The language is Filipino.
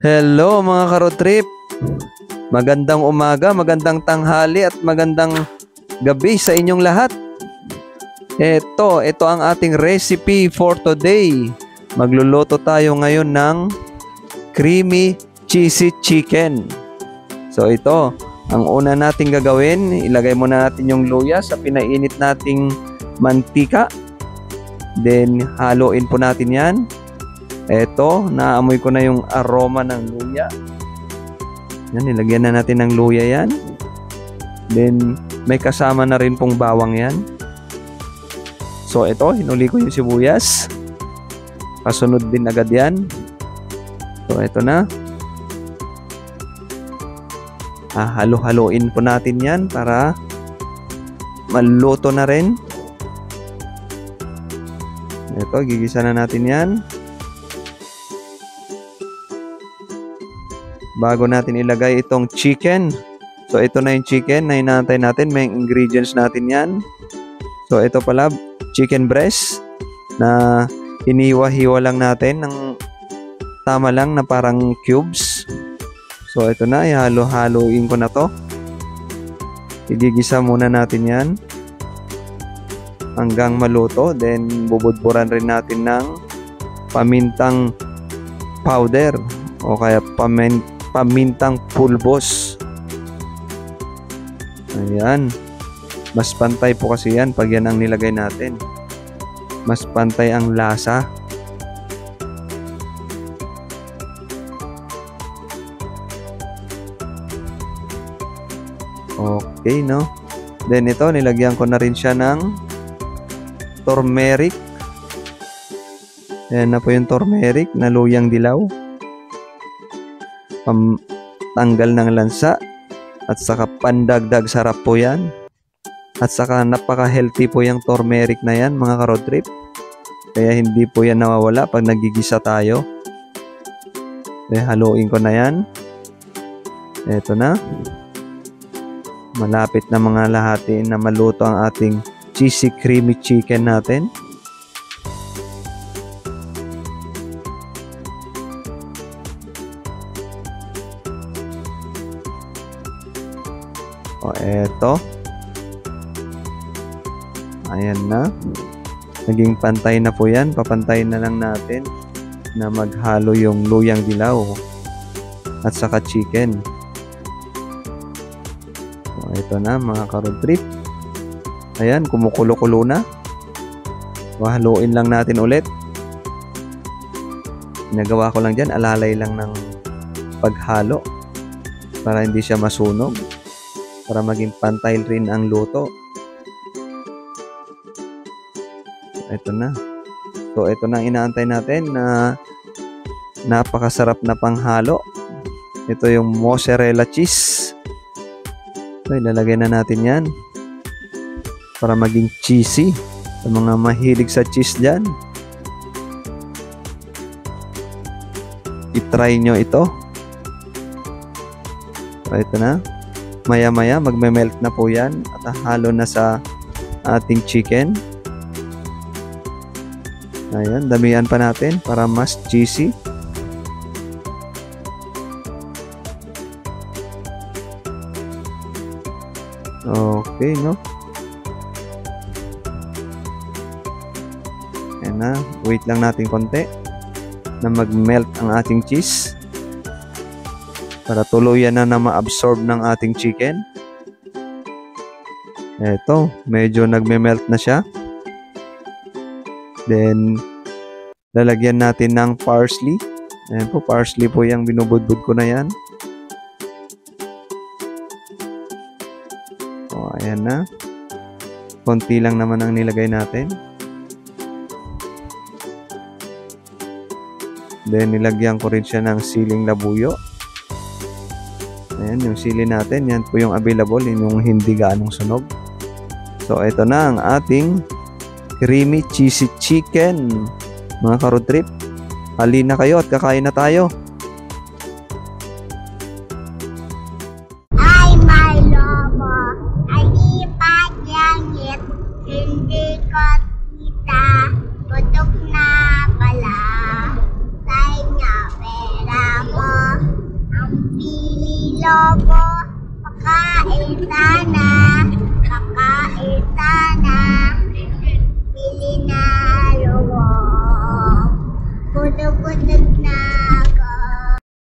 Hello mga ka-road trip. Magandang umaga, magandang tanghali at magandang gabi sa inyong lahat. Ito ang ating recipe for today. Magluluto tayo ngayon ng creamy cheesy chicken. So ito, ang una nating gagawin, ilagay muna natin yung luya sa pinainit nating mantika. Then haluin po natin yan. Eto, naamoy ko na yung aroma ng luya. Yan, nilagyan na natin ng luya yan. Then, may kasama na rin pong bawang yan. So, ito, hinuli ko yung sibuyas. Kasunod din agad yan. So, ito na. Halo-haloin po natin yan para maluto na rin. Ito, gigisa na natin yan. Bago natin ilagay itong chicken. So ito na yung chicken na inaantay natin. May ingredients natin yan. So ito pala, chicken breast na hiniwa-hiwa lang natin ng tama lang na parang cubes. So ito na, ihalo-haloin ko na to. Igigisa muna natin yan hanggang maluto. Then bubudburan rin natin ng pamintang powder o kaya pamintang pulbos. Ayan. Mas pantay po kasi yan pag yan ang nilagay natin. Mas pantay ang lasa. Okay, no? Then ito, nilagyan ko na rin siya ng turmeric. Ayan na po yung turmeric na luyang dilaw. Tanggal ng lansa at saka pandagdag sarap po yan, at saka napaka-healthy po yung turmeric na yan mga ka-road trip, kaya hindi po yan nawawala pag nagigisa tayo. Haluin ko na yan. Eto na, malapit na mga lahati na maluto ang ating cheesy creamy chicken natin. O eto, ayan na, naging pantay na po yan. Papantayin na lang natin na maghalo yung luyang dilaw at saka chicken. O eto na mga ka-road trip, ayan, kumukulo-kulo na. Haluin lang natin ulit. Ginagawa ko lang dyan, alalay lang ng paghalo para hindi siya masunog, para maging pantay rin ang luto. Ito na. So, ito na ang inaantay natin na napakasarap na panghalo. Ito yung mozzarella cheese. So, ilalagay na natin yan para maging cheesy. Sa mga mahilig sa cheese dyan, i-try nyo ito. So, ito na. Maya-maya, magme-melt na po yan at halo na sa ating chicken. Ayan, damihan pa natin para mas cheesy. Okay, no? Ayan na, wait lang natin konti na mag-melt ang ating cheese para tuluyan na ma-absorb ng ating chicken. Eto, medyo nagme-melt na siya. Then, lalagyan natin ng parsley. Ayan po, parsley po yung binubudbud ko na yan. O, ayan na. Konti lang naman ang nilagay natin. Then, nilagyan ko rin siya ng siling labuyo. Ayan, yung sili natin. Yan po yung available, yung hindi gaanong sunog. So, ito na ang ating creamy cheesy chicken. Mga ka-road trip, halina kayo at kakain na tayo. Ay, my lobo, alipat langit, hindi ko kita, putok na pala, tayo na pera mo. lobo, pakain sana, pakain sana.